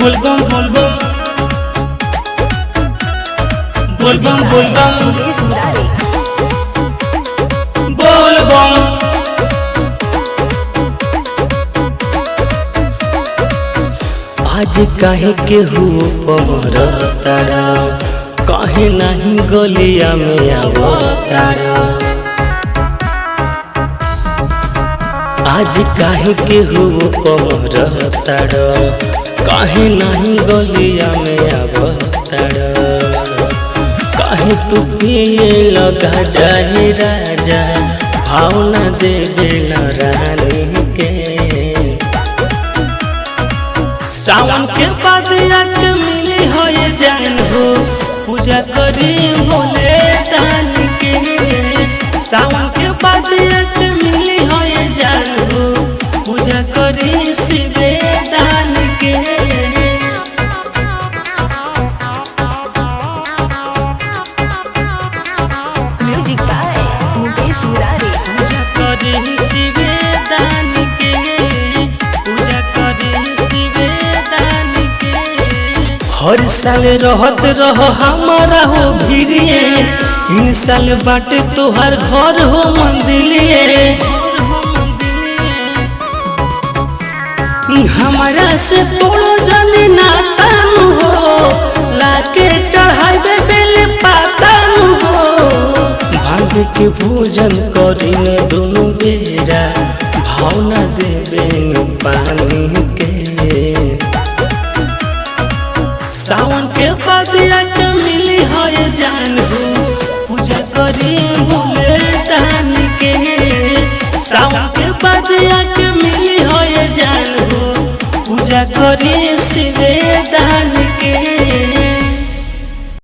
बोलबम बोलबम बोलबम बोलबम बोलबम। आज काहे के हुओ पमर तारा, काहे नहीं गलिया में आवतारा। आज काहे के हुओ पमर तारा, काहे नहीं गलिया में आवतारा। काहे तू पिए लगा जाए राजा, भावना देवे न रानी के। सावन के बाद आके मिली हो ये जान हो, पूजा करी भोले दान के। सावन के बाद आके मिली हो ये जान हो, पूजा करी शिवे दान के। Music by Mukesh Murari. पूजा करी शिवे दान के, पूजा करी शिवे दान के। हर साल रहत रहो हमारा हो भिरिए, इन साल बाटे तोहर घर हो मंदिलिए। हमारा से तोड़ो जाने नातान हो, लाके चढ़ावे बेल पातान हो। भांग के भोजन करीने दोनों बेरा, भावना देवे न पानी के। सावन के बाद आके मिली हो ये जान हो, पूजा करी भोले दान के। सावन के बाद आके मिली हो ये जान हो, पूजा करी शिवे दान के।